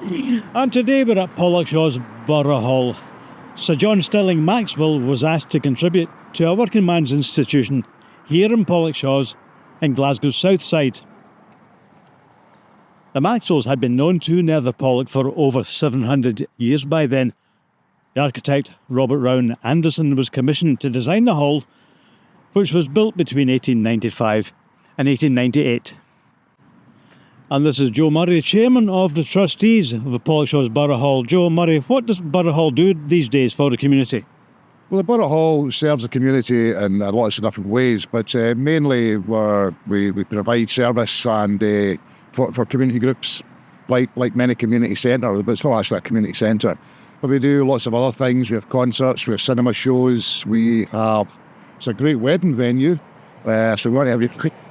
And today we're at Pollokshaws Borough Hall. Sir John Stirling Maxwell was asked to contribute to a working man's institution here in Pollokshaws in Glasgow's south side. The Maxwells had been known to Nether Pollock for over 700 years by then. The architect Robert Rowan Anderson was commissioned to design the hall, which was built between 1895 and 1898. And this is Joe Murray, chairman of the trustees of the Pollokshaws Borough Hall. Joe Murray, what does Borough Hall do these days for the community? Well, the Borough Hall serves the community in lots of different ways, but mainly we provide service and for community groups, like many community centres, but it's not actually a community centre. But we do lots of other things. We have concerts, we have cinema shows, it's a great wedding venue. So you want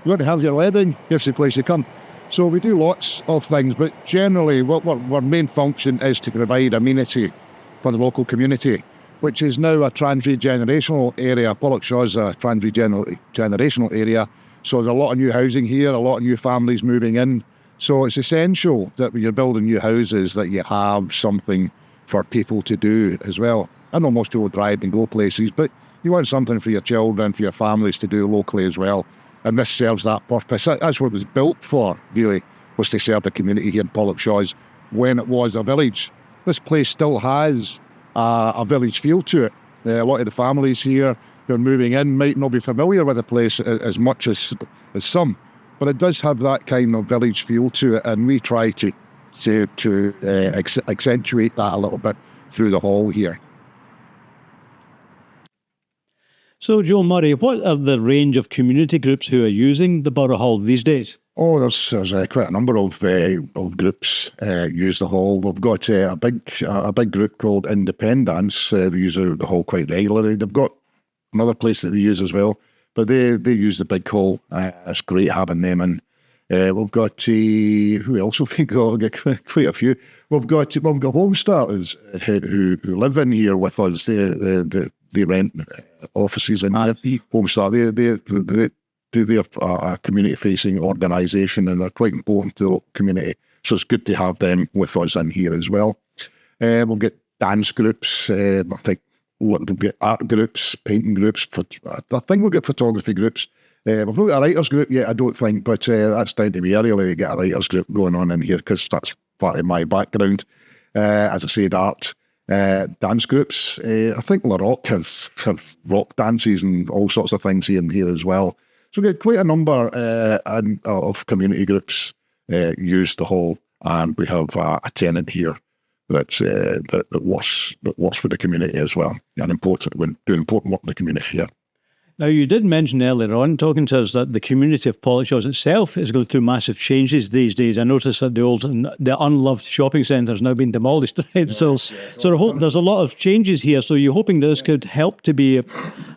to have your wedding, here's the place you come. So we do lots of things, but generally what our main function is to provide amenity for the local community, which is now a trans-regenerational area. Pollokshaws is a trans-regenerational area, so there's a lot of new housing here, a lot of new families moving in. So it's essential that when you're building new houses that you have something for people to do as well. I know most people drive and go places, but you want something for your children, for your families to do locally as well. And this serves that purpose. That's what it was built for, really, was to serve the community here in Pollokshaws when it was a village. This place still has a village feel to it. A lot of the families here who are moving in might not be familiar with the place as much as some, but it does have that kind of village feel to it, and we try to accentuate that a little bit through the hall here. So, Joe Murray, what are the range of community groups who are using the Borough Hall these days? Oh, there's quite a number of groups use the hall. We've got a big group called Independence. They use the hall quite regularly. They've got another place that they use as well, but they use the big hall. It's great having them in. We've got who else have we got? We've got quite a few. We've got home starters who live in here with us. They rent offices in Homestar. They're a community-facing organisation, and they're quite important to the community. So it's good to have them with us in here as well. We'll get dance groups. I think we'll get art groups, painting groups. I think we'll get photography groups. We've not got a writers group yet, I don't think, but that's down to me earlier to get a writers group going on in here, because that's part of my background. As I said, art. Dance groups. I think La Rock have rock dances and all sorts of things here as well. So we get quite a number of community groups use the hall, and we have a tenant here that works for the community as well, and doing important work in the community here. Now, you did mention earlier on, talking to us, that the community of Pollokshaws itself is going through massive changes these days. I noticed that the unloved shopping centre has now been demolished. Right? So I hope there's a lot of changes here. So you're hoping that this could help to be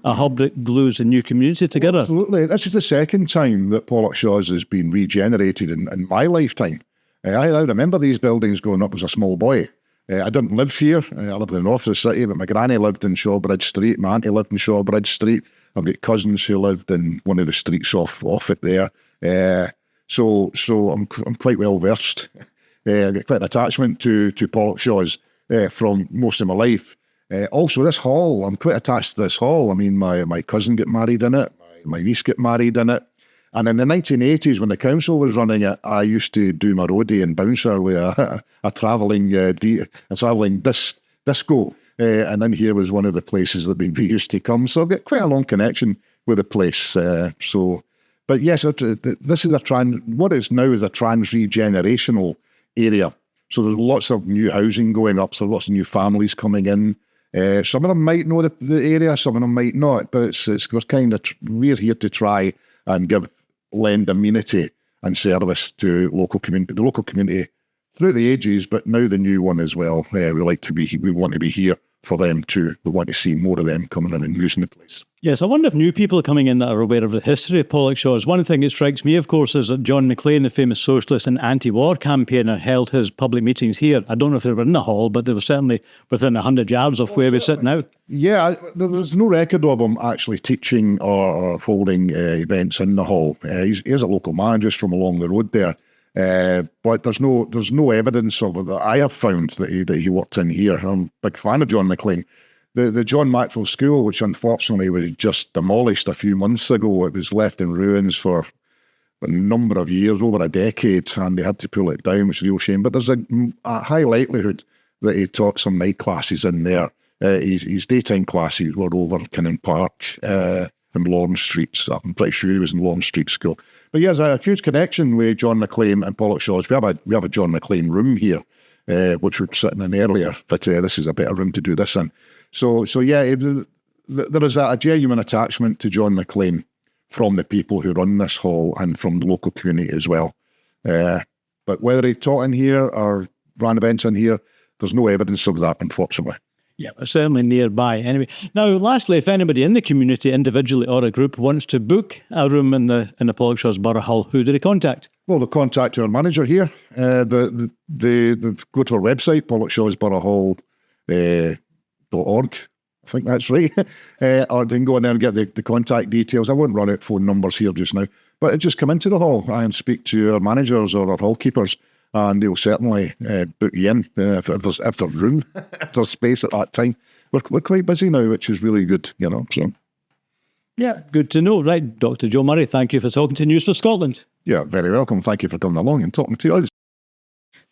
a hub that glues the new community together? Absolutely. This is the second time that Pollokshaws has been regenerated in my lifetime. I remember these buildings going up as a small boy. I didn't live here. I lived in the north of the city, but my granny lived in Shawbridge Street. My auntie lived in Shawbridge Street. I've got cousins who lived in one of the streets off it there. So I'm quite well versed. I've got quite an attachment to Pollokshaws from most of my life. Also, this hall, I'm quite attached to this hall. I mean, my cousin got married in it. My niece got married in it. And in the 1980s, when the council was running it, I used to do my roadie and bouncer with a travelling disco. And in here was one of the places that we used to come. So I've got quite a long connection with the place. But yes, this is what is now is a trans-regenerational area. So there's lots of new housing going up, so lots of new families coming in. Some of them might know the area, some of them might not, but we're here to try and lend amenity and service to the local community throughout the ages, but now the new one as well. We want to be here for them too. We want to see more of them coming in and using the place. Yes, I wonder if new people are coming in that are aware of the history of Pollokshaws. One thing that strikes me, of course, is that John Maclean, the famous socialist and anti-war campaigner, held his public meetings here. I don't know if they were in the hall, but they were certainly within 100 yards of where we sit now. Yeah, there's no record of him actually teaching or holding events in the hall. He's a local man just from along the road there. But there's no evidence of it that I have found that he worked in here. I'm a big fan of John McLean. The John Maxwell School, which unfortunately was just demolished a few months ago, it was left in ruins for a number of years, over a decade, and they had to pull it down, which is a real shame. But there's a high likelihood that he taught some night classes in there. His daytime classes were over Kinnan Park and Lawrence Street. So I'm pretty sure he was in Lawrence Street School. But he has a huge connection with John McLean and Pollokshaws. We have a John McLean room here, which we were sitting in earlier, but this is a better room to do this in. So yeah, there is a genuine attachment to John McLean from the people who run this hall and from the local community as well. But whether he taught in here or ran events in here, there's no evidence of that, unfortunately. Yeah, but certainly nearby. Anyway, now, lastly, if anybody in the community, individually or a group, wants to book a room in the Pollokshaws Borough Hall, who do they contact? Well, they contact our manager here. They go to our website, pollokshaws.boroughhall.org. I think that's right. Or they can go in there and get the contact details. I won't run out phone numbers here just now, but just come into the hall and speak to our managers or our hall keepers, and they'll certainly book you in if there's room, if there's space at that time. We're quite busy now, which is really good, So. Yeah, good to know. Right, Dr. Joe Murray, thank you for talking to News for Scotland. Yeah, very welcome. Thank you for coming along and talking to us.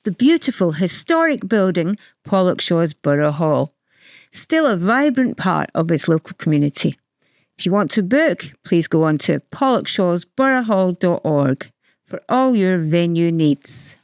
The beautiful historic building, Pollokshaws Borough Hall, still a vibrant part of its local community. If you want to book, please go on to pollokshaws.boroughhall.org for all your venue needs.